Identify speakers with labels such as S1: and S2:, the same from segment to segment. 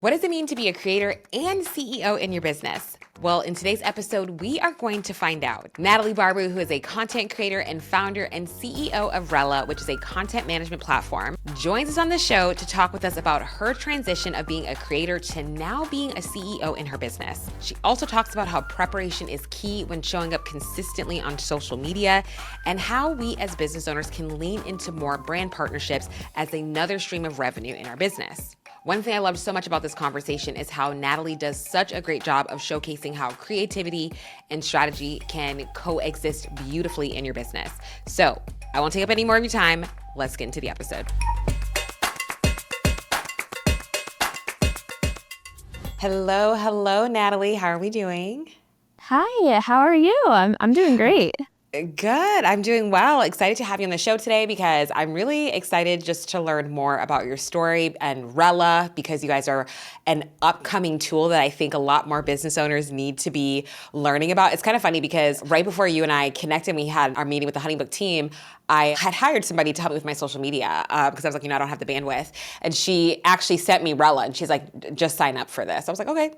S1: What does it mean to be a creator and CEO in your business? Well, in today's episode, we are going to find out. Natalie Barbu, who is a content creator and founder and CEO of Rella, which is a content management platform, joins us on the show to talk with us about her transition of being a creator to now being a CEO in her business. She also talks about how preparation is key when showing up consistently on social media and how we as business owners can lean into more brand partnerships as another stream of revenue in our business. One thing I loved so much about this conversation is how Natalie does such a great job of showcasing how creativity and strategy can coexist beautifully in your business. So I won't take up any more of your time. Let's get into the episode. Hello, Natalie. How are we doing?
S2: Hi, how are you? I'm doing great.
S1: Good. I'm doing well. Excited to have you on the show today because I'm really excited just to learn more about your story and Rella, because you guys are an upcoming tool that I think a lot more business owners need to be learning about. It's kind of funny because right before you and I connected, we had our meeting with the HoneyBook team. I had hired somebody to help me with my social media because I was like, I don't have the bandwidth. And she actually sent me Rella and she's like, just sign up for this. I was like, okay.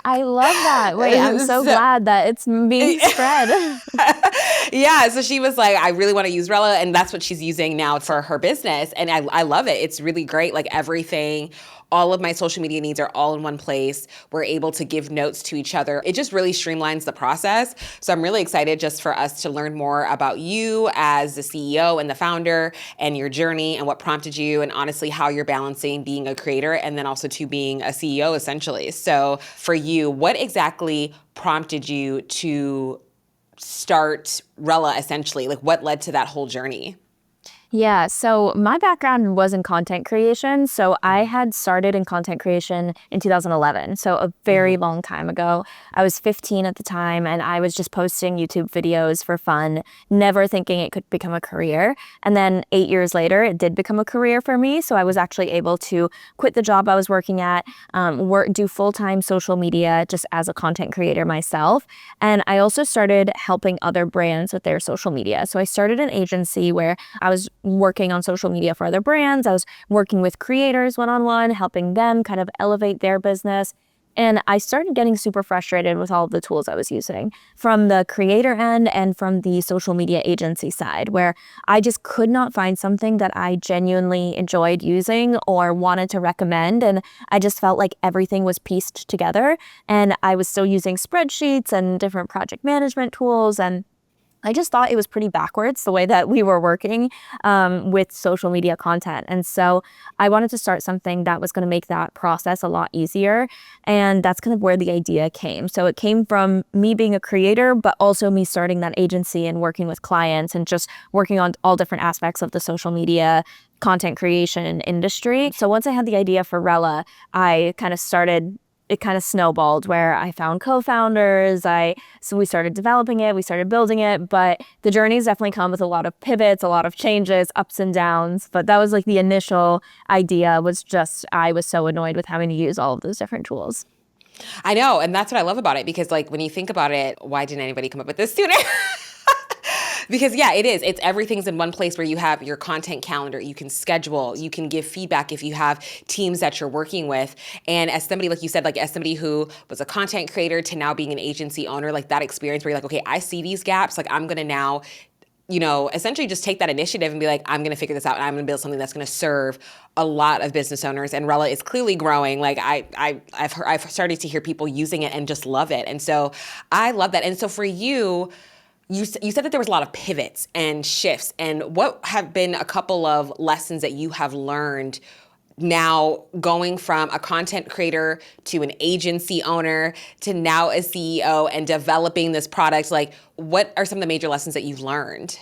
S2: I love that. Wait, I'm so glad that it's being spread.
S1: Yeah, so she was like, I really want to use Rella, and that's what she's using now for her business. And I love it. It's really great. Like everything, all of my social media needs are all in one place. We're able to give notes to each other. It just really streamlines the process. So I'm really excited just for us to learn more about you as the CEO and the founder and your journey and what prompted you, and honestly how you're balancing being a creator and then also to being a CEO essentially. So for you, what exactly prompted you to start Rella essentially? Like what led to that whole journey?
S2: Yeah, so my background was in content creation. So I had started in content creation in 2011, so a very long time ago. I was 15 at the time, and I was just posting YouTube videos for fun, never thinking it could become a career. And then 8 years later, it did become a career for me. So I was actually able to quit the job I was working at, do full-time social media just as a content creator myself. And I also started helping other brands with their social media. So I started an agency where I was working on social media for other brands. I was working with creators one-on-one, helping them kind of elevate their business. And I started getting super frustrated with all of the tools I was using from the creator end and from the social media agency side, where I just could not find something that I genuinely enjoyed using or wanted to recommend. And I just felt like everything was pieced together. And I was still using spreadsheets and different project management tools, and I just thought it was pretty backwards the way that we were working with social media content. And so I wanted to start something that was going to make that process a lot easier. And that's kind of where the idea came. So it came from me being a creator, but also me starting that agency and working with clients and just working on all different aspects of the social media content creation industry. So once I had the idea for Rella, it kind of snowballed where I found co-founders. So we started developing it, we started building it, but the journey's definitely come with a lot of pivots, a lot of changes, ups and downs. But that was like the initial idea, was just I was so annoyed with having to use all of those different tools.
S1: I know, and that's what I love about it, because like when you think about it, why didn't anybody come up with this sooner? Because yeah, it is. It's everything's in one place where you have your content calendar, you can schedule, you can give feedback if you have teams that you're working with. And as somebody, like you said, like as somebody who was a content creator to now being an agency owner, like that experience where you're like, okay, I see these gaps, like I'm gonna now, essentially just take that initiative and be like, I'm gonna figure this out and I'm gonna build something that's gonna serve a lot of business owners. And Rella is clearly growing. Like I've started to hear people using it and just love it. And so I love that. And so for you, you said that there was a lot of pivots and shifts. And what have been a couple of lessons that you have learned now going from a content creator to an agency owner to now a CEO and developing this product? Like, what are some of the major lessons that you've learned?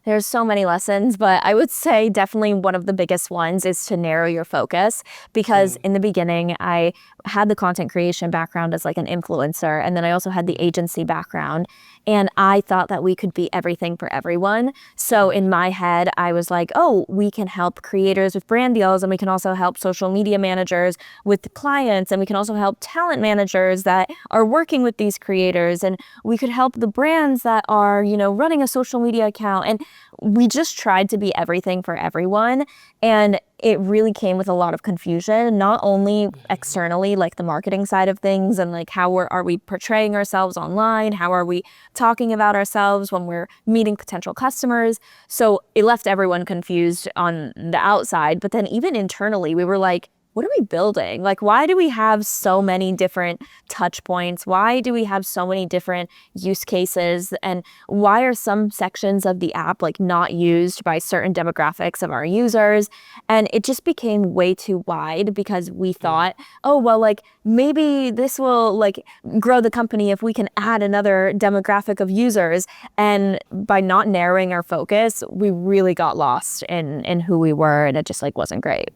S2: There's so many lessons, but I would say definitely one of the biggest ones is to narrow your focus, because in the beginning, I had the content creation background as like an influencer, and then I also had the agency background, and I thought that we could be everything for everyone. So in my head, I was like, oh, we can help creators with brand deals, and we can also help social media managers with clients, and we can also help talent managers that are working with these creators, and we could help the brands that are, running a social media account. And we just tried to be everything for everyone. And it really came with a lot of confusion, not only externally, like the marketing side of things and like how are we portraying ourselves online? How are we talking about ourselves when we're meeting potential customers? So it left everyone confused on the outside. But then even internally, we were like, what are we building? Like, why do we have so many different touch points? Why do we have so many different use cases? And why are some sections of the app like not used by certain demographics of our users? And it just became way too wide because we thought, oh, well, like maybe this will like grow the company if we can add another demographic of users. And by not narrowing our focus, we really got lost in who we were, and it just like wasn't great.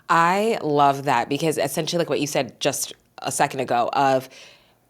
S1: I love that because essentially like what you said just a second ago of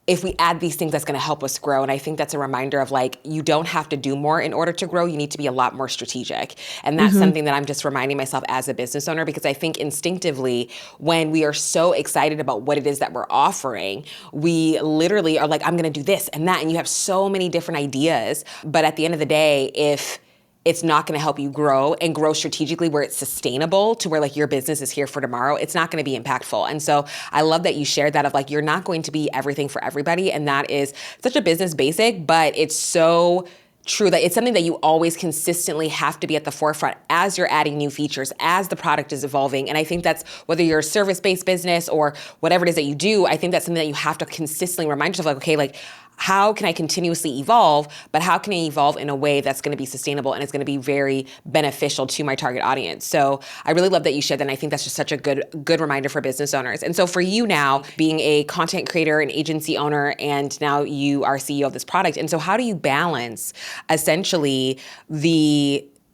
S1: if we add these things, that's going to help us grow. And I think that's a reminder of like, you don't have to do more in order to grow. You need to be a lot more strategic. And that's something that I'm just reminding myself as a business owner, because I think instinctively when we are so excited about what it is that we're offering, we literally are like, I'm going to do this and that. And you have so many different ideas. But at the end of the day, if it's not going to help you grow and grow strategically where it's sustainable to where like your business is here for tomorrow, it's not going to be impactful. And so I love that you shared that of like, you're not going to be everything for everybody. And that is such a business basic, but it's so true that it's something that you always consistently have to be at the forefront as you're adding new features, as the product is evolving. And I think that's whether you're a service-based business or whatever it is that you do, I think that's something that you have to consistently remind yourself like, okay, like how can I continuously evolve, but how can I evolve in a way that's going to be sustainable and it's going to be very beneficial to my target audience? So I really love that you shared that. And I think that's just such a good reminder for business owners. And so for you now, being a content creator, an agency owner, and now you are CEO of this product. And so how do you balance essentially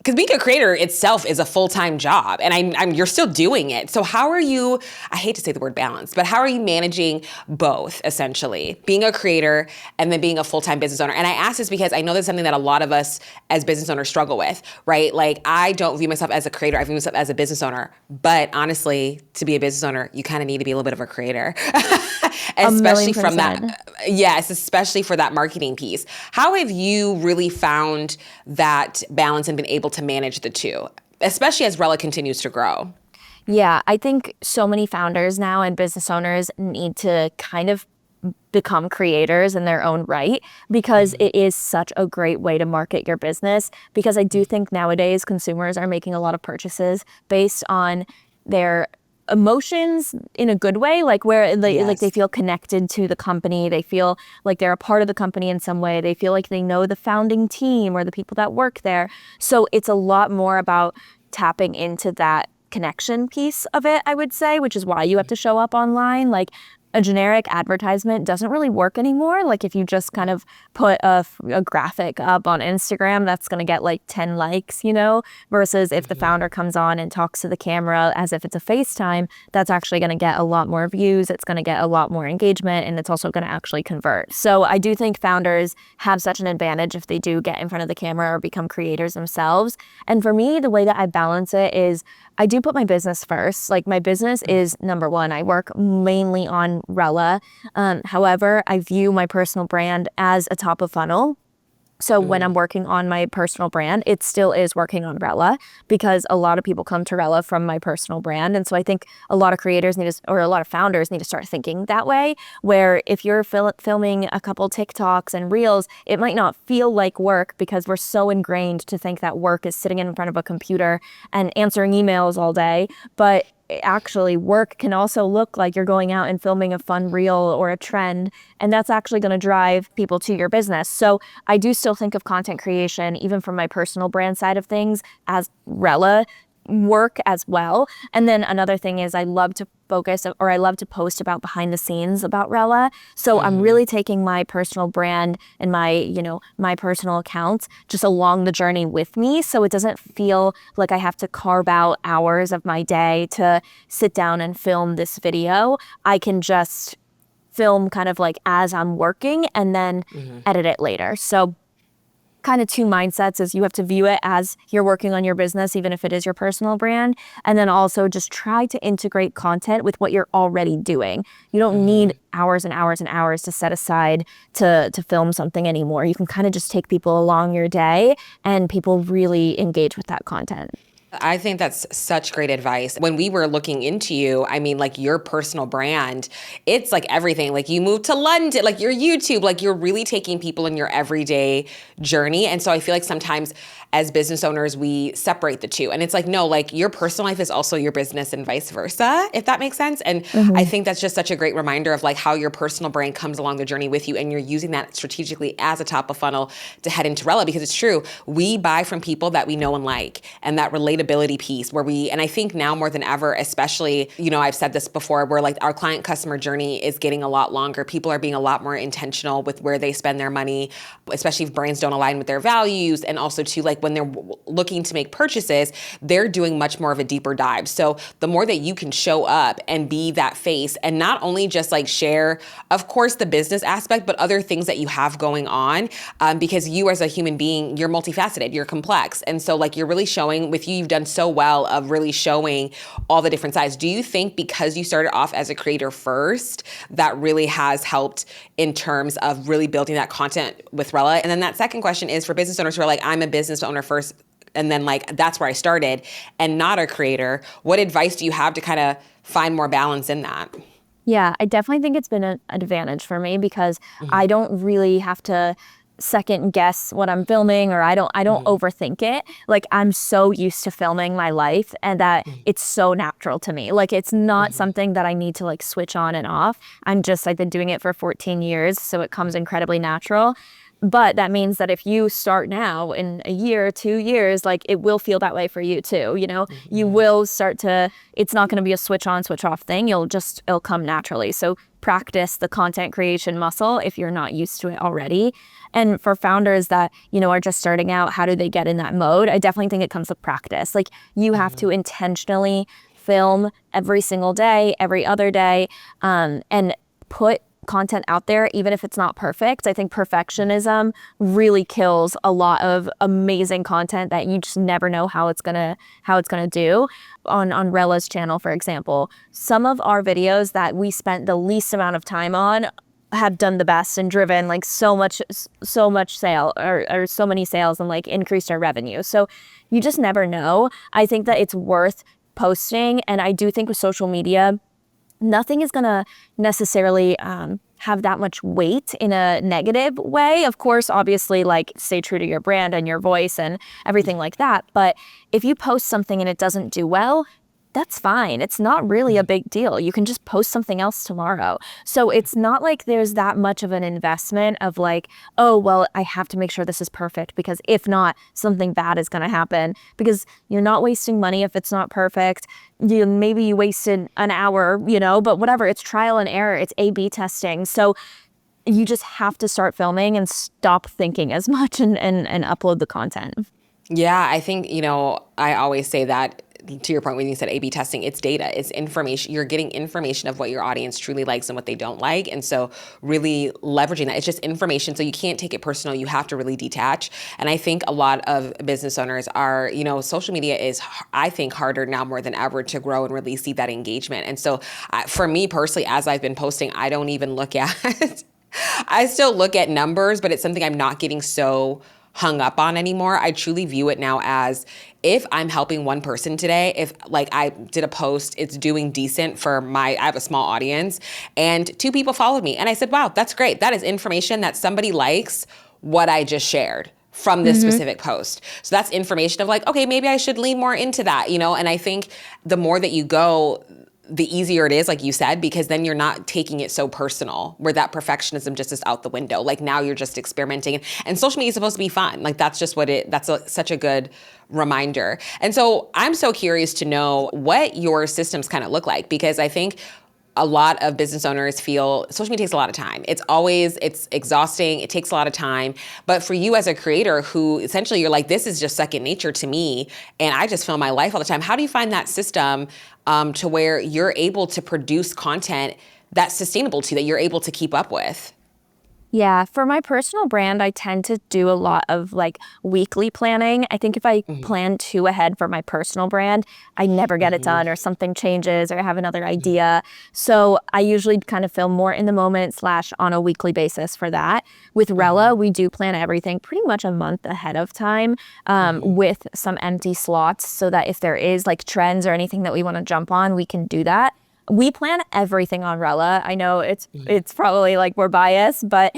S1: because being a creator itself is a full-time job, and you're still doing it. So how are you, I hate to say the word balance, but how are you managing both, essentially? Being a creator and then being a full-time business owner. And I ask this because I know that's something that a lot of us as business owners struggle with, right? Like I don't view myself as a creator, I view myself as a business owner. But honestly, to be a business owner, you kind of need to be a little bit of a creator. Especially from that, yes, especially for that marketing piece. How have you really found that balance and been able to manage the two, especially as Rella continues to grow?
S2: Yeah, I think so many founders now and business owners need to kind of become creators in their own right, because it is such a great way to market your business. Because I do think nowadays consumers are making a lot of purchases based on their emotions in a good way, like where like they feel connected to the company, they feel like they're a part of the company in some way, they feel like they know the founding team or the people that work there. So it's a lot more about tapping into that connection piece of it, I would say, which is why you have to show up online. Like a generic advertisement doesn't really work anymore. Like if you just kind of put a graphic up on Instagram, that's going to get like 10 likes, you know, versus if the founder comes on and talks to the camera as if it's a FaceTime, that's actually going to get a lot more views. It's going to get a lot more engagement, and it's also going to actually convert. So I do think founders have such an advantage if they do get in front of the camera or become creators themselves. And for me, the way that I balance it is I do put my business first. Like my business is number one. I work mainly on Rella. However, I view my personal brand as a top of funnel. So when I'm working on my personal brand, it still is working on Rella, because a lot of people come to Rella from my personal brand. And so I think a lot of creators need to, or a lot of founders need to start thinking that way, where if you're filming a couple TikToks and Reels, it might not feel like work because we're so ingrained to think that work is sitting in front of a computer and answering emails all day. But actually work can also look like you're going out and filming a fun reel or a trend, and that's actually going to drive people to your business. So I do still think of content creation, even from my personal brand side of things, as Rella work as well. And then another thing is I love to post about behind the scenes about Rella. So I'm really taking my personal brand and my personal accounts just along the journey with me. So it doesn't feel like I have to carve out hours of my day to sit down and film this video. I can just film kind of like as I'm working and then edit it later. So kind of two mindsets is you have to view it as you're working on your business, even if it is your personal brand. And then also just try to integrate content with what you're already doing. You don't need hours and hours and hours to set aside to film something anymore. You can kind of just take people along your day, and people really engage with that content.
S1: I think that's such great advice. When we were looking into you, I mean, like your personal brand, it's like everything. Like you moved to London, like your YouTube, like you're really taking people in your everyday journey. And so I feel like sometimes as business owners, we separate the two. And it's like, no, like your personal life is also your business and vice versa, if that makes sense. And I think that's just such a great reminder of like how your personal brand comes along the journey with you. And you're using that strategically as a top of funnel to head into Rella, because it's true. We buy from people that we know and like, and that relatability piece where and I think now more than ever, especially, I've said this before, where like our client customer journey is getting a lot longer. People are being a lot more intentional with where they spend their money, especially if brands don't align with their values. And also too, like when they're looking to make purchases, they're doing much more of a deeper dive. So the more that you can show up and be that face and not only just like share, of course, the business aspect, but other things that you have going on, because you as a human being, you're multifaceted, you're complex. And so like you're really showing with you've done so well of really showing all the different sides. Do you think because you started off as a creator first, that really has helped in terms of really building that content with Rella? And then that second question is for business owners who are like, I'm a business owner first, and then like, that's where I started and not a creator. What advice do you have to kind of find more balance in that?
S2: Yeah, I definitely think it's been an advantage for me because I don't really have to second guess what I'm filming, or I don't overthink it. Like I'm so used to filming my life and that it's so natural to me. Like it's not something that I need to like switch on and off. I've been doing it for 14 years, so it comes incredibly natural. But that means that if you start now in a year, 2 years, like it will feel that way for you too. You will start to, it's not going to be a switch on, switch off thing. It'll come naturally. So practice the content creation muscle if you're not used to it already. And for founders that, are just starting out, how do they get in that mode? I definitely think it comes with practice. Like you have to intentionally film every single day, every other day, and put content out there, even if it's not perfect. I think perfectionism really kills a lot of amazing content that you just never know how it's gonna do. On Rella's channel, for example, some of our videos that we spent the least amount of time on have done the best and driven like so much sale or so many sales and like increased our revenue. So you just never know. I think that it's worth posting, and I do think with social media, nothing is going to necessarily have that much weight in a negative way. Of course, obviously, like stay true to your brand and your voice and everything like that. But if you post something and it doesn't do well, that's fine. It's not really a big deal. You can just post something else tomorrow. So it's not like there's that much of an investment of like, oh, well, I have to make sure this is perfect because if not, something bad is going to happen, because you're not wasting money if it's not perfect. Maybe you wasted an hour, but whatever. It's trial and error. It's A/B testing. So you just have to start filming and stop thinking as much and upload the content.
S1: Yeah, I think, I always say that, to your point when you said A/B testing, it's data, it's information. You're getting information of what your audience truly likes and what they don't like. And so really leveraging that, it's just information. So you can't take it personal. You have to really detach. And I think a lot of business owners are, social media is, I think, harder now more than ever to grow and really see that engagement. And so for me personally, as I've been posting, I don't even look at, I still look at numbers, but it's something I'm not getting so hung up on anymore. I truly view it now as, if I'm helping one person today, if like I did a post, it's doing decent for I have a small audience and 2 people followed me. And I said, wow, that's great. That is information that somebody likes what I just shared from this specific post. So that's information of like, okay, maybe I should lean more into that, and I think the more that you go, the easier it is, like you said, because then you're not taking it so personal, where that perfectionism just is out the window. Like now you're just experimenting, and social media is supposed to be fun. Like that's just such a good reminder. And so I'm so curious to know what your systems kind of look like, because I think a lot of business owners feel social media takes a lot of time. It's exhausting. It takes a lot of time. But for you as a creator who essentially you're like, this is just second nature to me, and I just film my life all the time. How do you find that system to where you're able to produce content that's sustainable to you, that you're able to keep up with?
S2: Yeah, for my personal brand, I tend to do a lot of like weekly planning. I think if I plan too ahead for my personal brand, I never get it done or something changes or I have another idea. So I usually kind of film more in the moment / on a weekly basis for that. With Rella, we do plan everything pretty much a month ahead of time with some empty slots so that if there is like trends or anything that we want to jump on, we can do that. We plan everything on Rella. I know it's probably like we're biased, but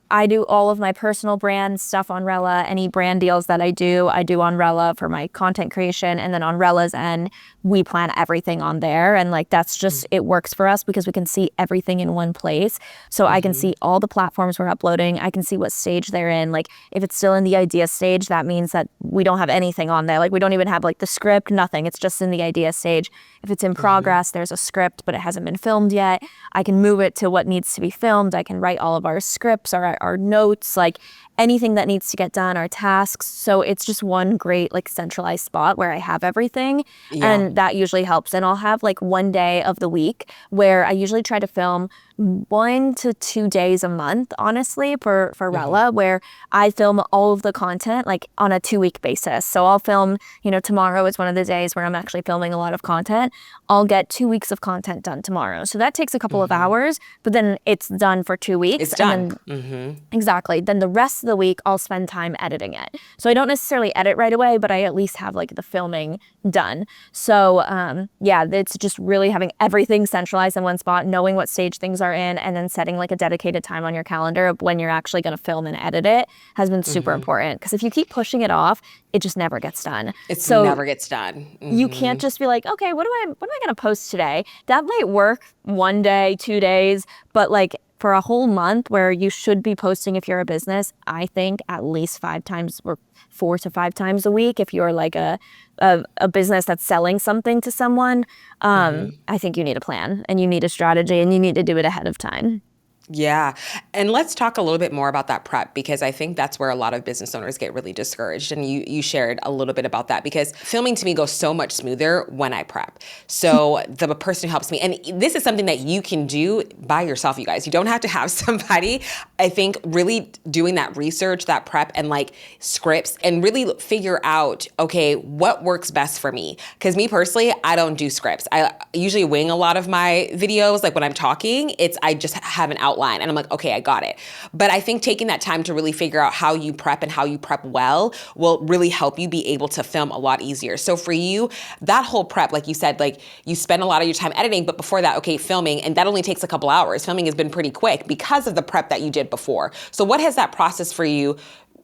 S2: I do all of my personal brand stuff on Rella. Any brand deals that I do on Rella for my content creation. And then on Rella's end, we plan everything on there. And like that's just, it works for us because we can see everything in one place. So I can see all the platforms we're uploading. I can see what stage they're in. Like if it's still in the idea stage, that means that we don't have anything on there. Like we don't even have like the script, nothing. It's just in the idea stage. If it's in progress, there's a script, but it hasn't been filmed yet. I can move it to what needs to be filmed. I can write all of our scripts, our notes, like anything that needs to get done, our tasks. So it's just one great like centralized spot where I have everything.
S1: Yeah.
S2: And that usually helps. And I'll have like one day of the week where I usually try to film 1 to 2 days a month, honestly, for Rella, where I film all of the content like on a 2-week basis. So I'll film, tomorrow is one of the days where I'm actually filming a lot of content. I'll get 2 weeks of content done tomorrow. So that takes a couple of hours, but then it's done for 2 weeks.
S1: It's done.
S2: Exactly. Then the rest of the week, I'll spend time editing it. So I don't necessarily edit right away, but I at least have like the filming done. So yeah, it's just really having everything centralized in one spot, knowing what stage things are in, and then setting like a dedicated time on your calendar of when you're actually going to film and edit it has been super important. Because if you keep pushing it off, it just never gets done.
S1: It never gets done.
S2: You can't just be like, okay, what am I going to post today? That might work 1 day, 2 days, but like for a whole month where you should be posting if you're a business, I think at least 5 times or 4 to 5 times a week. If you're like a business that's selling something to someone, I think you need a plan and you need a strategy and you need to do it ahead of time.
S1: Yeah. And let's talk a little bit more about that prep, because I think that's where a lot of business owners get really discouraged. And you shared a little bit about that, because filming to me goes so much smoother when I prep. So the person who helps me, and this is something that you can do by yourself, you guys. You don't have to have somebody. I think really doing that research, that prep, and like scripts, and really figure out, okay, what works best for me. Because me personally, I don't do scripts. I usually wing a lot of my videos. Like when I'm talking, I just have an outline and I'm like, okay, I got it. But I think taking that time to really figure out how you prep and how you prep well will really help you be able to film a lot easier. So for you, that whole prep, like you said, like you spend a lot of your time editing, but before that, okay, filming, and that only takes a couple hours. Filming has been pretty quick because of the prep that you did before. So what has that process for you?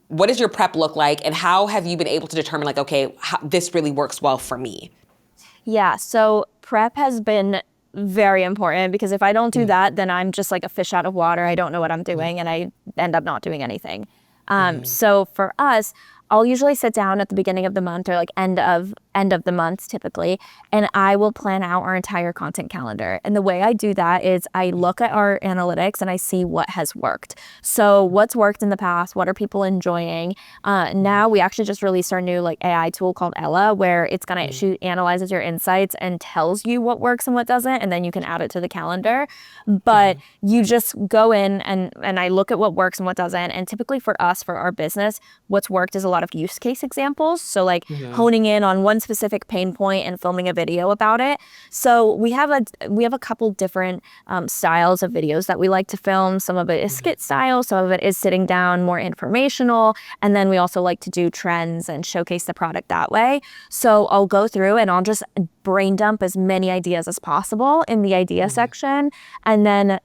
S1: What does your prep look like? And how have you been able to determine like, okay, this really works well for me?
S2: Yeah, so prep has been very important, because if I don't do that, then I'm just like a fish out of water. I don't know what I'm doing and I end up not doing anything. So for us, I'll usually sit down at the beginning of the month or like end of the month typically, and I will plan out our entire content calendar. And the way I do that is I look at our analytics and I see what has worked. So what's worked in the past? What are people enjoying? Now we actually just released our new like AI tool called Ella, where it's gonna analyzes your insights and tells you what works and what doesn't, and then you can add it to the calendar. But you just go in and I look at what works and what doesn't. And typically for us, for our business, what's worked is a lot of use case examples. So like honing in on one specific pain point and filming a video about it. So we have a couple different styles of videos that we like to film. Some of it is skit style, some of it is sitting down, more informational, and then we also like to do trends and showcase the product that way. So I'll go through and I'll just brain dump as many ideas as possible in the idea section. And then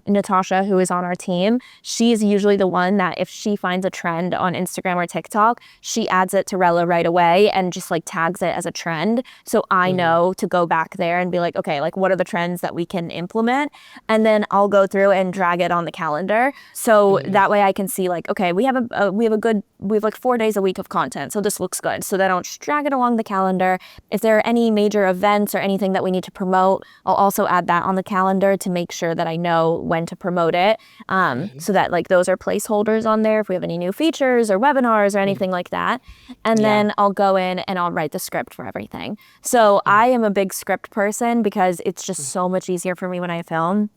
S2: Natasha, who is on our team, she's usually the one that if she finds a trend on Instagram or TikTok, she adds it to Rella right away and just like tags it as a trend. So I know to go back there and be like, okay, like what are the trends that we can implement? And then I'll go through and drag it on the calendar. So that way I can see like, okay, we have like 4 days a week of content. So this looks good. So then I'll just drag it along the calendar. If there are any major events or anything that we need to promote, I'll also add that on the calendar to make sure that I know when to promote it. So that like those are placeholders on there if we have any new features or webinars or anything like that. And then I'll go in and I'll write the script for everything. So I am a big script person because it's just so much easier for me when I film.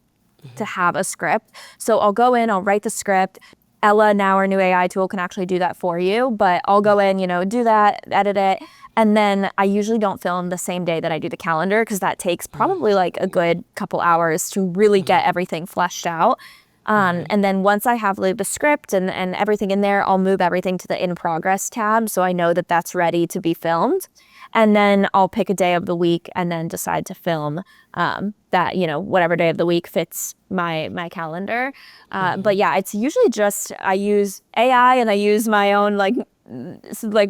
S2: to have a script. So I'll go in, I'll write the script. Ella, now our new AI tool, can actually do that for you, but I'll go in, do that, edit it. And then I usually don't film the same day that I do the calendar, because that takes probably like a good couple hours to really get everything fleshed out. And then once I have the script and everything in there, I'll move everything to the in progress tab, so I know that that's ready to be filmed. And then I'll pick a day of the week and then decide to film that, whatever day of the week fits my calendar. But yeah, it's usually just I use AI and I use my own like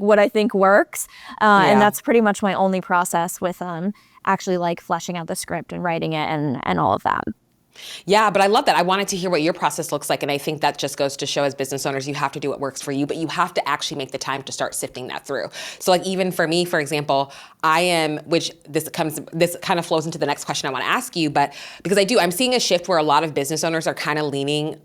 S2: what I think works. And that's pretty much my only process with actually like fleshing out the script and writing it and all of that.
S1: Yeah, but I love that. I wanted to hear what your process looks like. And I think that just goes to show, as business owners, you have to do what works for you, but you have to actually make the time to start sifting that through. So like even for me, for example, which this kind of flows into the next question I want to ask you, but because I'm seeing a shift where a lot of business owners are kind of leaning,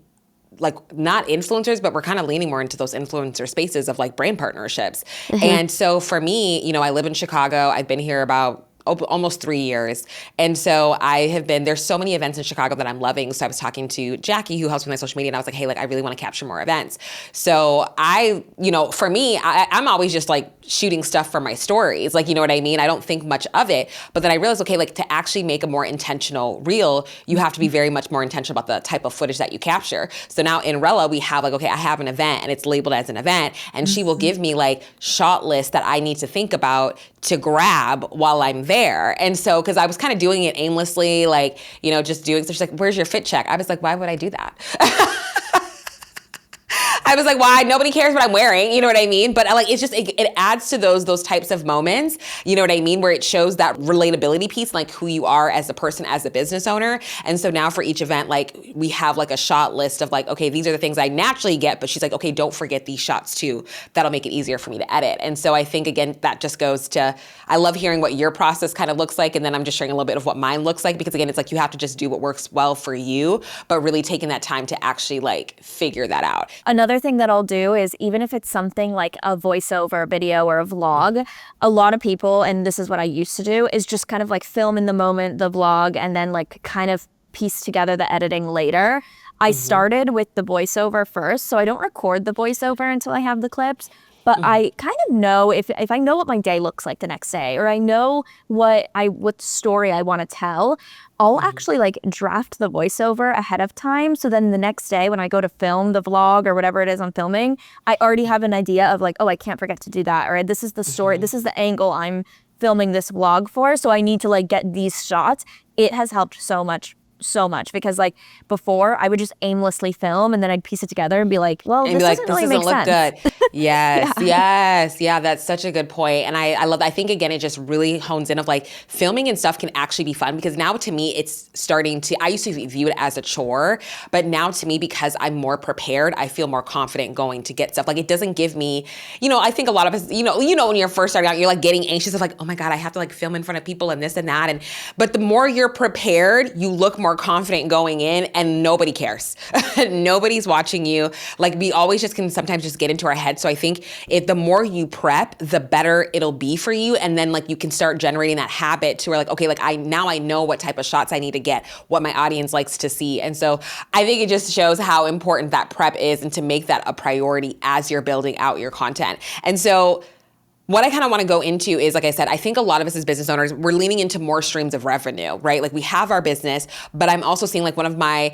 S1: like not influencers, but we're kind of leaning more into those influencer spaces of like brand partnerships. And so for me, I live in Chicago. I've been here about almost 3 years. And so there's so many events in Chicago that I'm loving. So I was talking to Jackie, who helps with my social media, and I was like, hey, like I really want to capture more events. So for me, I'm always just like shooting stuff for my stories. Like, you know what I mean? I don't think much of it. But then I realized, okay, like to actually make a more intentional reel, you have to be very much more intentional about the type of footage that you capture. So now in Rella, we have like, okay, I have an event and it's labeled as an event, and she will give me like shot lists that I need to think about to grab while I'm there. And so, because I was kind of doing it aimlessly, like, just doing, so she's like, where's your fit check? I was like, why would I do that? I was like, why? Nobody cares what I'm wearing. You know what I mean? But like, it's just, it adds to those types of moments, you know what I mean? Where it shows that relatability piece, like who you are as a person, as a business owner. And so now for each event, like we have like a shot list of like, okay, these are the things I naturally get, but she's like, okay, don't forget these shots too. That'll make it easier for me to edit. And so I think, again, that just goes to, I love hearing what your process kind of looks like. And then I'm just sharing a little bit of what mine looks like, because again, it's like, you have to just do what works well for you, but really taking that time to actually like figure that out.
S2: Another thing that I'll do is, even if it's something like a voiceover video or a vlog, a lot of people, and this is what I used to do, is just kind of like film in the moment the vlog and then like kind of piece together the editing later. I started with the voiceover first, so I don't record the voiceover until I have the clips. But I kind of know if I know what my day looks like the next day, or I know what story I want to tell, I'll actually like draft the voiceover ahead of time. So then the next day when I go to film the vlog or whatever it is I'm filming, I already have an idea of like, oh, I can't forget to do that. Or this is the story, this is the angle I'm filming this vlog for. So I need to like get these shots. It has helped so much, because like before I would just aimlessly film and then I'd piece it together and be like, well, this doesn't really make sense.
S1: Good. Yes. Yeah, that's such a good point. And I love that. I think, again, it just really hones in of like filming and stuff can actually be fun, because now to me it's starting to, I used to view it as a chore, but now to me, because I'm more prepared, I feel more confident going to get stuff. Like it doesn't give me, I think a lot of us, when you're first starting out, you're like getting anxious of like, oh my God, I have to like film in front of people and this and that. But the more you're prepared, you look more confident going in, and nobody cares. Nobody's watching you. Like we always just can sometimes just get into our head. So I think the more you prep, the better it'll be for you. And then like you can start generating that habit to where like, okay, like I know what type of shots I need to get, what my audience likes to see. And so I think it just shows how important that prep is, and to make that a priority as you're building out your content. And so what I kind of want to go into is, like I said, I think a lot of us as business owners, we're leaning into more streams of revenue, right? Like we have our business, but I'm also seeing like one of my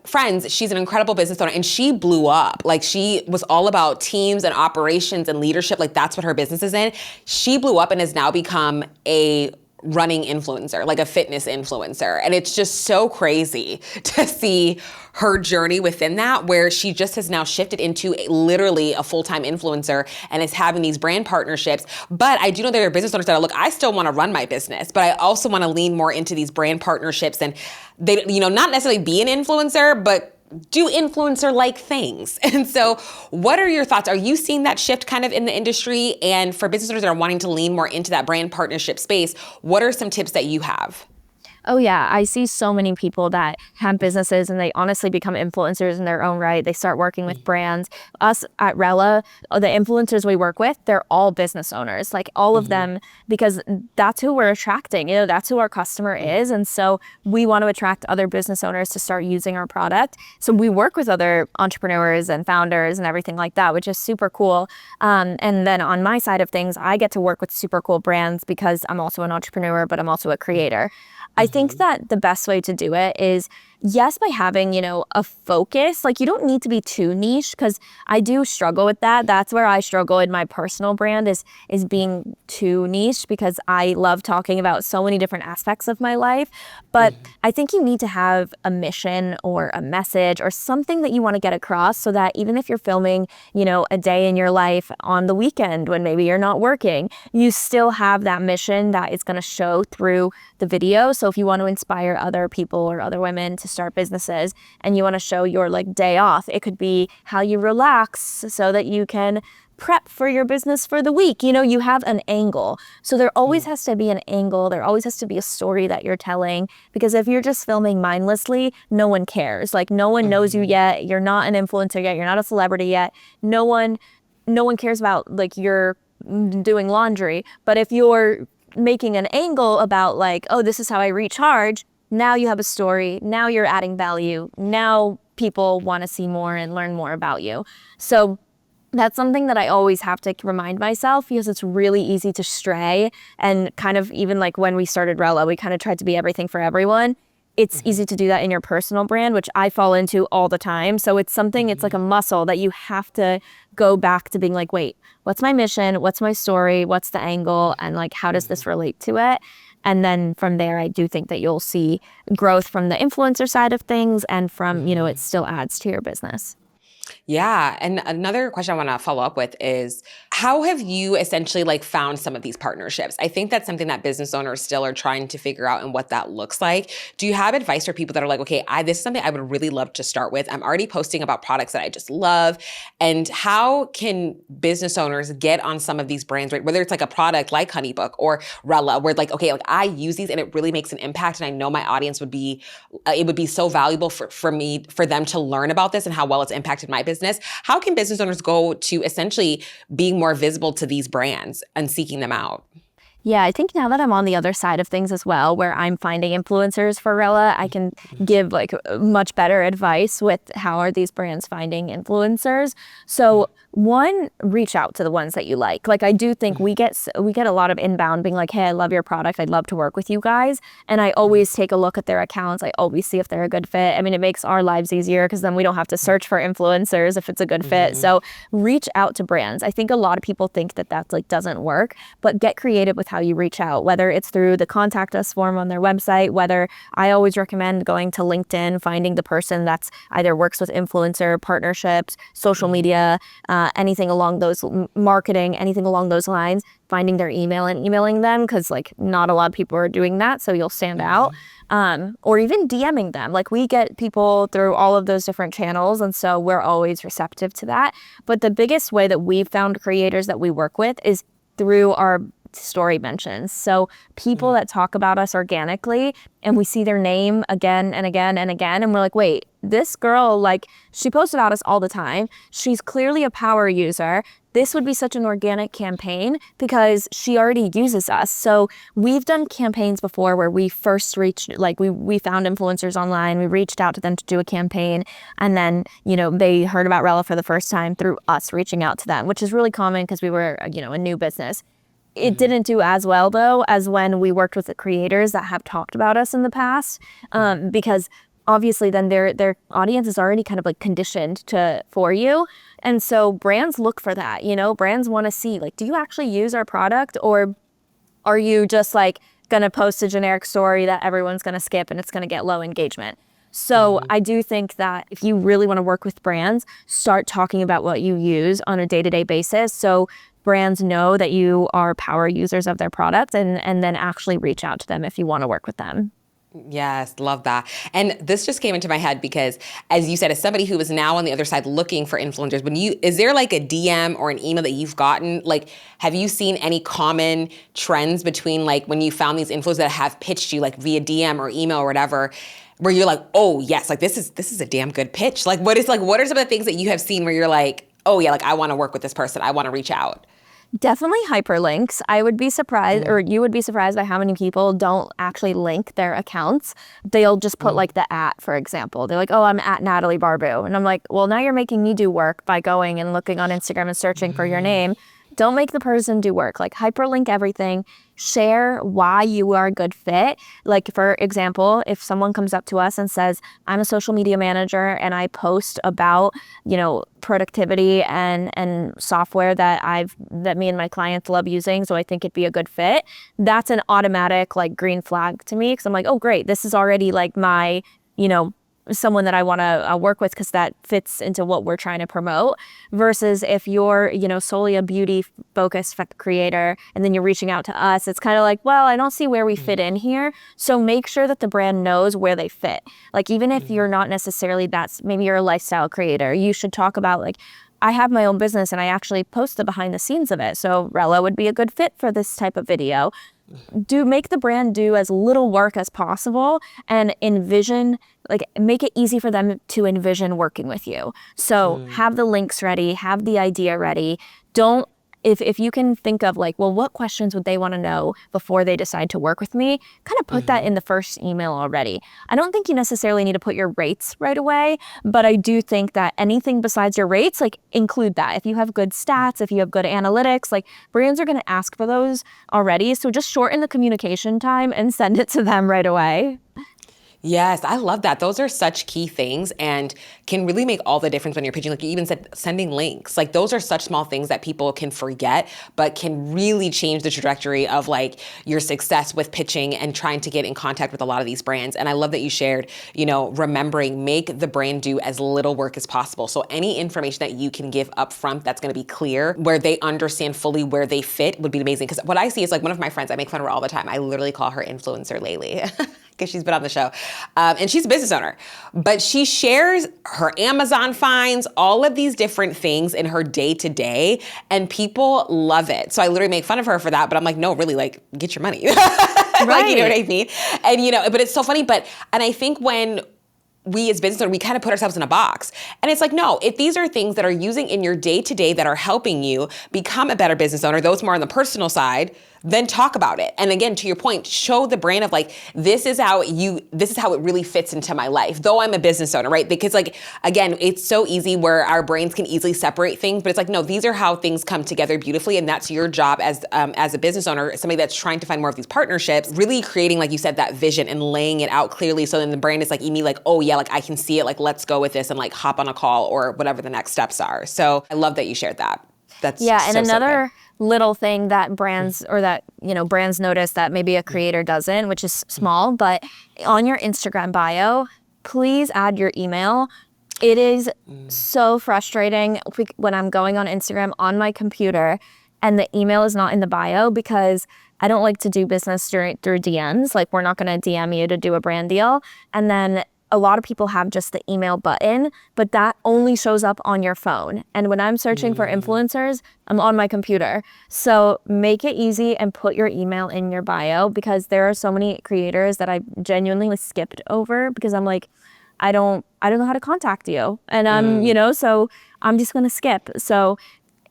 S1: friends, she's an incredible business owner, and she blew up. Like she was all about teams and operations and leadership. Like that's what her business is in. She blew up and has now become a running influencer, like a fitness influencer. And it's just so crazy to see her journey within that, where she just has now shifted into literally a full-time influencer and is having these brand partnerships. But I do know there are business owners that are, look, I still want to run my business, but I also want to lean more into these brand partnerships, and they, not necessarily be an influencer, but do influencer-like things. And so what are your thoughts? Are you seeing that shift kind of in the industry? And for business owners that are wanting to lean more into that brand partnership space, what are some tips that you have?
S2: Oh yeah, I see so many people that have businesses and they honestly become influencers in their own right. They start working with brands. Us at Rella, the influencers we work with, they're all business owners, like all of them, because that's who we're attracting. That's who our customer is. And so we want to attract other business owners to start using our product. So we work with other entrepreneurs and founders and everything like that, which is super cool. And then on my side of things, I get to work with super cool brands because I'm also an entrepreneur, but I'm also a creator. I think that the best way to do it is, yes, by having, a focus. Like, you don't need to be too niche, because I do struggle with that. That's where I struggle in my personal brand is being too niche, because I love talking about so many different aspects of my life. But I think you need to have a mission or a message or something that you want to get across, so that even if you're filming, a day in your life on the weekend when maybe you're not working, you still have that mission that is going to show through the video. So if you want to inspire other people or other women to start businesses and you want to show your day off, it could be how you relax so that you can prep for your business for the week. You have an angle. So there always has to be an angle. There always has to be a story that you're telling, because if you're just filming mindlessly, no one cares. No one knows you yet. You're not an influencer yet. You're not a celebrity yet. No one cares about you're doing laundry. But if you're making an angle about oh, this is how I recharge, now you have a story. Now you're adding value. Now people want to see more and learn more about you. So that's something that I always have to remind myself, because it's really easy to stray. And kind of even when we started Rella, we kind of tried to be everything for everyone. It's easy to do that in your personal brand, which I fall into all the time. So it's something, it's like a muscle that you have to go back to being wait, what's my mission? What's my story? What's the angle? And how does this relate to it? And then from there, I do think that you'll see growth from the influencer side of things, and from, it still adds to your business.
S1: Yeah. And another question I want to follow up with is, how have you essentially found some of these partnerships? I think that's something that business owners still are trying to figure out, and what that looks like. Do you have advice for people that are okay, this is something I would really love to start with. I'm already posting about products that I just love. And how can business owners get on some of these brands, right? Whether it's a product like HoneyBook or Rella, where okay, I use these and it really makes an impact. And I know my audience would be, it would be so valuable for them to learn about this and how well it's impacted my business. How can business owners go to essentially being more visible to these brands and seeking them out?
S2: Yeah, I think now that I'm on the other side of things as well, where I'm finding influencers for Rella, I can give much better advice with how are these brands finding influencers. So one, reach out to the ones that you like. I do think we get a lot of inbound being hey, I love your product. I'd love to work with you guys. And I always take a look at their accounts. I always see if they're a good fit. I mean, it makes our lives easier, because then we don't have to search for influencers if it's a good fit. So reach out to brands. I think a lot of people think that that's doesn't work, but get creative with how you reach out, whether it's through the contact us form on their website, whether I always recommend going to LinkedIn, finding the person that's either works with influencer partnerships, social media, anything along those marketing, anything along those lines, finding their email and emailing them, because not a lot of people are doing that, so you'll stand out. Or even DMing them. We get people through all of those different channels, and so we're always receptive to that. But the biggest way that we've found creators that we work with is through our story mentions. So people that talk about us organically, and we see their name again and again and again, and we're wait, this girl, she posts about us all the time. She's clearly a power user. This would be such an organic campaign because she already uses us. So we've done campaigns before where we first reached, we found influencers online, we reached out to them to do a campaign, and then, they heard about Rella for the first time through us reaching out to them, which is really common because we were, a new business. It didn't do as well, though, as when we worked with the creators that have talked about us in the past, because obviously then their audience is already kind of conditioned for you. And so brands look for that, brands want to see, do you actually use our product, or are you just going to post a generic story that everyone's going to skip and it's going to get low engagement? So I do think that if you really want to work with brands, start talking about what you use on a day-to-day basis. So brands know that you are power users of their products, and then actually reach out to them if you want to work with them.
S1: Yes, love that. And this just came into my head because, as you said, as somebody who is now on the other side looking for influencers, is there like a DM or an email that you've gotten? Like, have you seen any common trends between like when you found these influencers that have pitched you like via DM or email or whatever, where you're like, oh yes, like this is a damn good pitch. Like, what are some of the things that you have seen where you're like, oh yeah, like I want to work with this person, I want to reach out?
S2: Definitely hyperlinks. I would be surprised, or you would be surprised by how many people don't actually link their accounts. They'll just put like the at, for example. They're like, oh, I'm at Natalie Barbu. And I'm like, well, now you're making me do work by going and looking on Instagram and searching for your name. Don't make the person do work. Like hyperlink everything. Share why you are a good fit. Like, for example, if someone comes up to us and says, I'm a social media manager and I post about, productivity and software that me and my clients love using, so I think it'd be a good fit, that's an automatic like green flag to me, because I'm like, oh great, this is already like my, someone that I want to work with, because that fits into what we're trying to promote. Versus if you're, solely a beauty focused creator and then you're reaching out to us, it's kind of like, well, I don't see where we fit in here. So make sure that the brand knows where they fit. Like, even if you're not necessarily maybe you're a lifestyle creator, you should talk about like, I have my own business and I actually post the behind the scenes of it. So Rella would be a good fit for this type of video. Make the brand do as little work as possible and make it easy for them to envision working with you. So have the links ready, have the idea ready. If you can think of like, well, what questions would they want to know before they decide to work with me? Kind of put that in the first email already. I don't think you necessarily need to put your rates right away, but I do think that anything besides your rates, like, include that. If you have good stats, if you have good analytics, like, brands are going to ask for those already. So just shorten the communication time and send it to them right away.
S1: Yes, I love that. Those are such key things and can really make all the difference when you're pitching. Like you even said, sending links. Like those are such small things that people can forget, but can really change the trajectory of like your success with pitching and trying to get in contact with a lot of these brands. And I love that you shared, remembering, make the brand do as little work as possible. So any information that you can give up front that's going to be clear, where they understand fully where they fit, would be amazing. Because what I see is like one of my friends, I make fun of her all the time. I literally call her influencer Laylee. Because she's been on the show. And she's a business owner. But she shares her Amazon finds, all of these different things in her day-to-day, and people love it. So I literally make fun of her for that, but I'm like, no, really, like, get your money.
S2: Right.
S1: Like, you know what I mean? And, but it's so funny. And I think when we as business owners, we kind of put ourselves in a box. And it's like, no, if these are things that are using in your day-to-day that are helping you become a better business owner, those more on the personal side, then talk about it. And again, to your point, show the brand of like, this is how it really fits into my life, though I'm a business owner, right? Because like, again, it's so easy where our brains can easily separate things, but it's like, no, these are how things come together beautifully. And that's your job as a business owner, somebody that's trying to find more of these partnerships, really creating, like you said, that vision and laying it out clearly. So then the brand is like, immediately like, oh yeah, like I can see it, like, let's go with this and like hop on a call or whatever the next steps are. So I love that you shared that. That's
S2: and
S1: so
S2: another little thing that brands brands notice that maybe a creator doesn't, which is small, but on your Instagram bio, please add your email. It is so frustrating when I'm going on Instagram on my computer and the email is not in the bio, because I don't like to do business through DMs. Like, we're not going to DM you to do a brand deal. And then a lot of people have just the email button, but that only shows up on your phone. And when I'm searching for influencers, I'm on my computer. So make it easy and put your email in your bio, because there are so many creators that I genuinely skipped over because I'm like, I don't know how to contact you. And so I'm just going to skip. So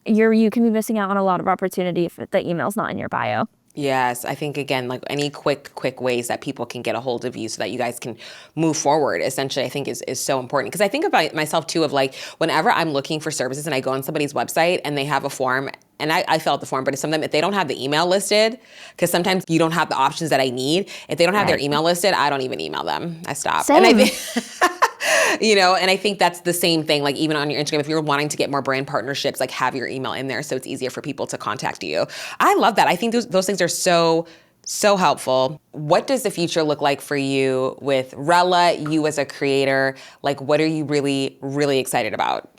S2: you can be missing out on a lot of opportunity if the email's not in your bio.
S1: Yes, I think, again, like any quick ways that people can get a hold of you so that you guys can move forward, essentially, I think is so important. Because I think about myself too, of like, whenever I'm looking for services and I go on somebody's website and they have a form, and I fill out the form, but sometimes if they don't have the email listed, because sometimes you don't have the options that I need, if they don't have their email listed, I don't even email them. I stop.
S2: Same.
S1: And I think and I think that's the same thing, like even on your Instagram, if you're wanting to get more brand partnerships, like have your email in there so it's easier for people to contact you. I love that. I think those things are so helpful. What does the future look like for you with Rella, you as a creator? Like, what are you really, really excited about?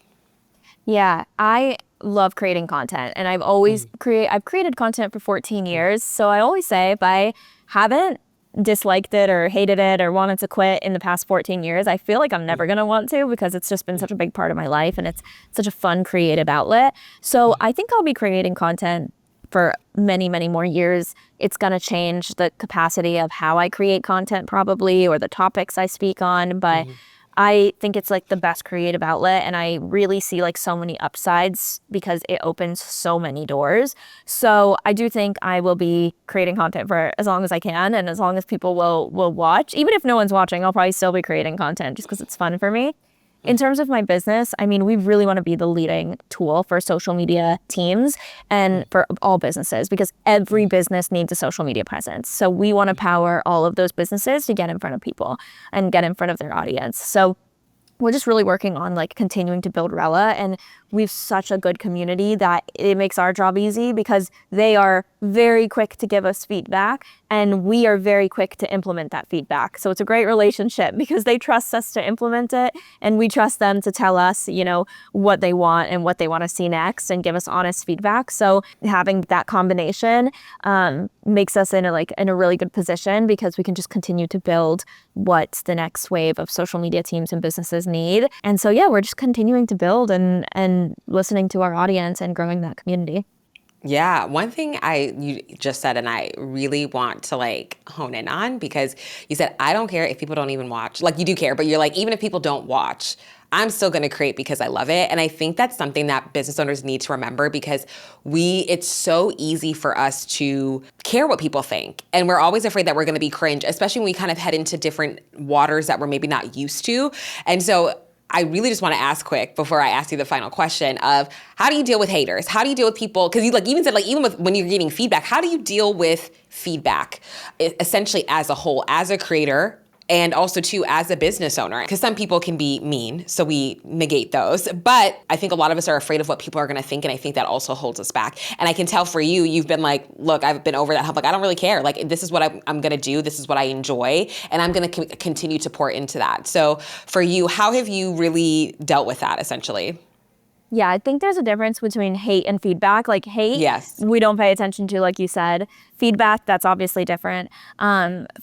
S2: Yeah, I love creating content, and I've always I've created content for 14 years. So I always say, if I haven't disliked it or hated it or wanted to quit in the past 14 years, I feel like I'm never going to want to, because it's just been such a big part of my life and it's such a fun creative outlet. So I think I'll be creating content for many, many more years. It's going to change the capacity of how I create content probably, or the topics I speak on, but I think it's like the best creative outlet, and I really see like so many upsides because it opens so many doors. So I do think I will be creating content for as long as I can, and as long as people will watch. Even if no one's watching, I'll probably still be creating content just because it's fun for me. In terms of my business, I mean, we really want to be the leading tool for social media teams and for all businesses, because every business needs a social media presence. So we want to power all of those businesses to get in front of people and get in front of their audience. So we're just really working on like continuing to build Rella, and we've such a good community that it makes our job easy because they are very quick to give us feedback and we are very quick to implement that feedback. So it's a great relationship because they trust us to implement it and we trust them to tell us, you know, what they want and what they want to see next and give us honest feedback. So having that combination makes us in a really good position because we can just continue to build what the next wave of social media teams and businesses need. And so, yeah, we're just continuing to build and listening to our audience and growing that community.
S1: Yeah, one thing you just said, and I really want to like hone in on, because you said, I don't care if people don't even watch. Like, you do care, but you're like, even if people don't watch, I'm still going to create because I love it. And I think that's something that business owners need to remember, because it's so easy for us to care what people think. And we're always afraid that we're going to be cringe, especially when we kind of head into different waters that we're maybe not used to. And so I really just want to ask quick before I ask you the final question of, how do you deal with haters? How do you deal with people? Because you like even said, like, even when you're getting feedback, how do you deal with feedback essentially as a whole, as a creator, and also too as a business owner? Because some people can be mean, so we negate those. But I think a lot of us are afraid of what people are going to think, and I think that also holds us back. And I can tell for you, you've been like, look, I've been over that hump. Like, I don't really care. Like, this is what I'm going to do. This is what I enjoy, and I'm going to continue to pour into that. So for you, how have you really dealt with that essentially?
S2: Yeah, I think there's a difference between hate and feedback. Like hate,
S1: yes,
S2: we don't pay attention to, like you said. Feedback, that's obviously different.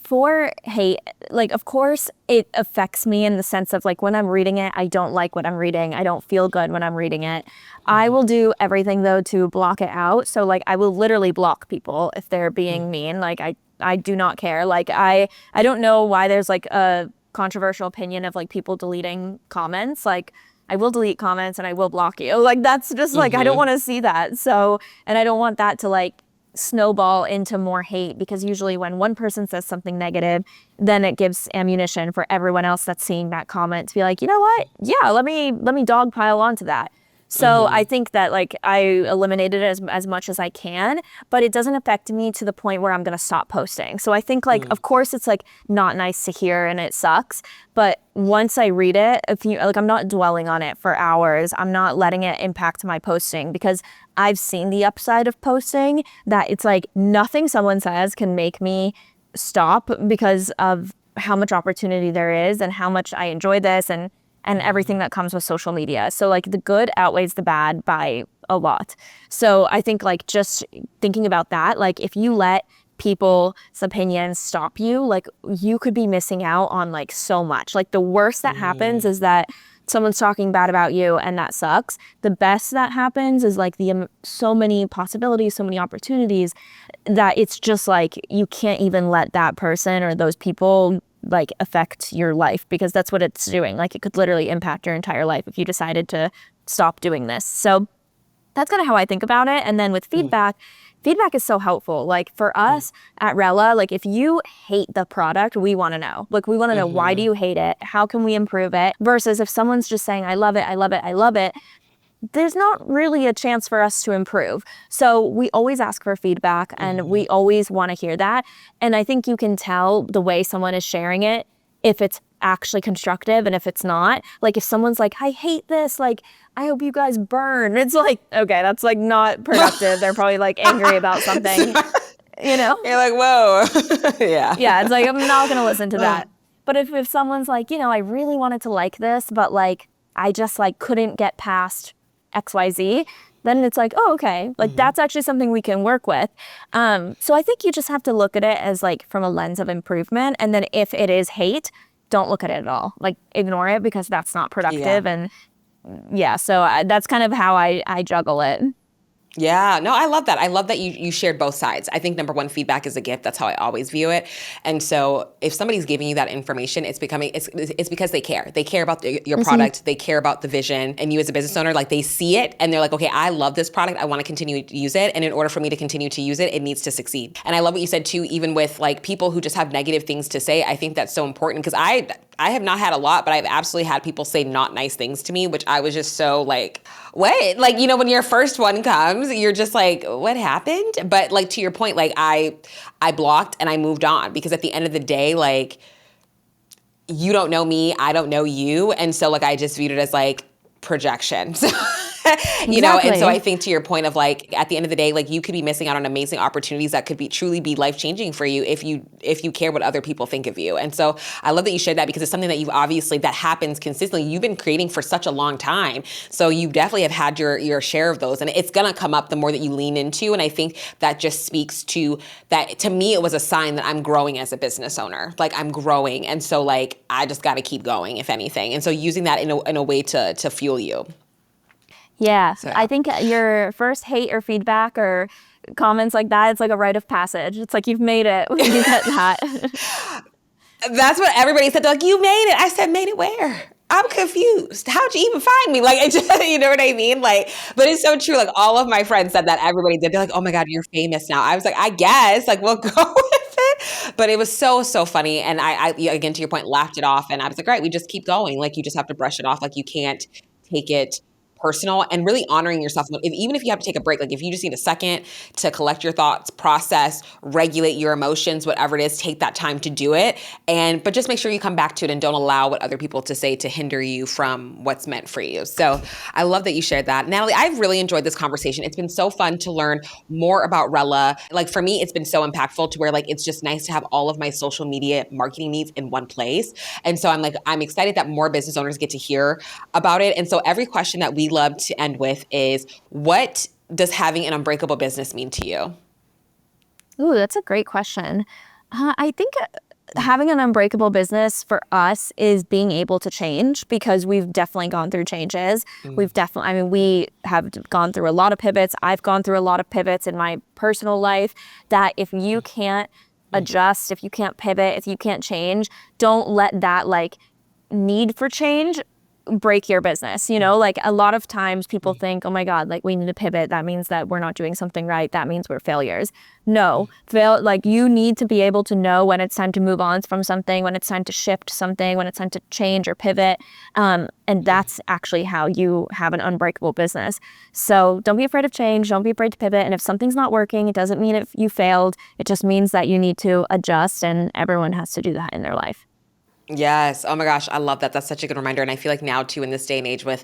S2: For hate, like, of course, it affects me in the sense of like when I'm reading it, I don't like what I'm reading. I don't feel good when I'm reading it. I will do everything though to block it out. So like I will literally block people if they're being mean. Like I do not care. Like I don't know why there's like a controversial opinion of like people deleting comments. Like, I will delete comments and I will block you. Like, that's just like, I don't want to see that. So, and I don't want that to like snowball into more hate, because usually when one person says something negative, then it gives ammunition for everyone else that's seeing that comment to be like, you know what? Yeah, let me dogpile onto that. So I think that like I eliminated it as much as I can, but it doesn't affect me to the point where I'm going to stop posting. So I think like, of course it's like not nice to hear and it sucks, but once I read it, I'm not dwelling on it for hours. I'm not letting it impact my posting, because I've seen the upside of posting, that it's like nothing someone says can make me stop because of how much opportunity there is and how much I enjoy this and everything that comes with social media. So like the good outweighs the bad by a lot. So I think like just thinking about that, like if you let people's opinions stop you, like you could be missing out on like so much. Like the worst that happens is that someone's talking bad about you and that sucks. The best that happens is like so many possibilities, so many opportunities, that it's just like you can't even let that person or those people like affect your life, because that's what it's doing. Like it could literally impact your entire life if you decided to stop doing this. So that's kind of how I think about it. And then with feedback is so helpful. Like for us at Rella, like if you hate the product, we want to know. Like we want to know, why do you hate it? How can we improve it? Versus if someone's just saying, I love it, I love it, I love it, there's not really a chance for us to improve. So we always ask for feedback and we always want to hear that. And I think you can tell the way someone is sharing it if it's actually constructive and if it's not. Like if someone's like, I hate this, like, I hope you guys burn. It's like, okay, that's like not productive. They're probably like angry about something, you know?
S1: You're like, whoa. Yeah.
S2: Yeah, it's like, I'm not going to listen to that. But if someone's like, you know, I really wanted to like this, but like, I just like couldn't get past XYZ, then it's like, oh, okay, like that's actually something we can work with. So I think you just have to look at it as like from a lens of improvement. And then if it is hate, don't look at it at all. Like ignore it because that's not productive. And yeah, so that's kind of how I juggle it.
S1: Yeah, no, I love that. I love that you shared both sides. I think number one, feedback is a gift. That's how I always view it. And so if somebody's giving you that information, it's because they care. They care about your product. They care about the vision. And you as a business owner, like they see it and they're like, okay, I love this product. I want to continue to use it. And in order for me to continue to use it, it needs to succeed. And I love what you said too, even with like people who just have negative things to say. I think that's so important because I have not had a lot, but I've absolutely had people say not nice things to me, which I was just so like, wait, like, you know, when your first one comes, you're just like, what happened? But like, to your point, like I blocked and I moved on because at the end of the day, like, you don't know me, I don't know you. And so like, I just viewed it as like projection. You know, and so I think to your point of like, at the end of the day, like you could be missing out on amazing opportunities that could be truly be life-changing for you if you care what other people think of you. And so I love that you shared that because it's something that you've obviously, that happens consistently. You've been creating for such a long time. So you definitely have had your share of those and it's going to come up the more that you lean into. And I think that just speaks to that. To me, it was a sign that I'm growing as a business owner. Like I'm growing. And so like, I just got to keep going if anything. And so using that in a way to fuel you.
S2: Yeah, so I think your first hate or feedback or comments like that, it's like a rite of passage. It's like you've made it when you get that.
S1: That's what everybody said. They're like, you made it. I said, made it where? I'm confused. How'd you even find me? Like, you know what I mean? Like, but it's so true. Like all of my friends said that. Everybody did. They're like, oh my God, you're famous now. I was like, I guess. Like, we'll go with it. But it was so funny. And I again, to your point, laughed it off. And I was like, right, we just keep going. Like, you just have to brush it off. Like, you can't take it personal and really honoring yourself. Even if you have to take a break, like if you just need a second to collect your thoughts, process, regulate your emotions, whatever it is, take that time to do it. But just make sure you come back to it and don't allow what other people to say to hinder you from what's meant for you. So I love that you shared that. Natalie, I've really enjoyed this conversation. It's been so fun to learn more about Rella. Like for me, it's been so impactful to where like, it's just nice to have all of my social media marketing needs in one place. And so I'm excited that more business owners get to hear about it. And so every question that we love to end with is, what does having an unbreakable business mean to you?
S2: Ooh, that's a great question. I think having an unbreakable business for us is being able to change because we've definitely gone through changes. We have gone through a lot of pivots. I've gone through a lot of pivots in my personal life that if you can't adjust, if you can't pivot, if you can't change, don't let that like need for change break your business. You know, like a lot of times people think, oh my God, like we need to pivot. That means that we're not doing something right. That means we're failures. No, like you need to be able to know when it's time to move on from something, when it's time to shift something, when it's time to change or pivot. And that's actually how you have an unbreakable business. So don't be afraid of change. Don't be afraid to pivot. And if something's not working, it doesn't mean you failed. It just means that you need to adjust, and everyone has to do that in their life.
S1: Yes. Oh my gosh. I love that. That's such a good reminder. And I feel like now too, in this day and age with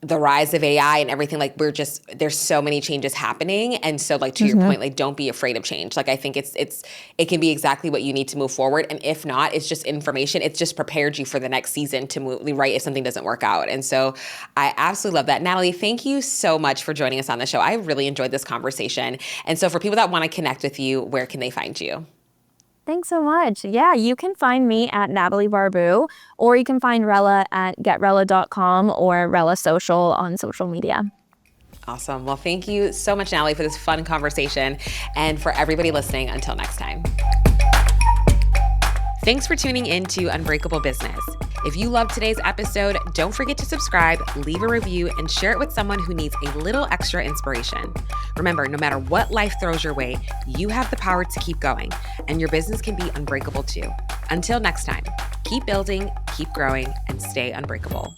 S1: the rise of AI and everything, like there's so many changes happening. And so like to your point, like don't be afraid of change. Like I think it can be exactly what you need to move forward. And if not, it's just information. It's just prepared you for the next season to move right if something doesn't work out. And so I absolutely love that. Natalie, thank you so much for joining us on the show. I really enjoyed this conversation. And so for people that want to connect with you, where can they find you?
S2: Thanks so much. Yeah, you can find me at Natalie Barbu, or you can find Rella at getrella.com or Rella Social on social media.
S1: Awesome. Well, thank you so much, Natalie, for this fun conversation. And for everybody listening, until next time. Thanks for tuning in to Unbreakable Business. If you loved today's episode, don't forget to subscribe, leave a review, and share it with someone who needs a little extra inspiration. Remember, no matter what life throws your way, you have the power to keep going, and your business can be unbreakable too. Until next time, keep building, keep growing, and stay unbreakable.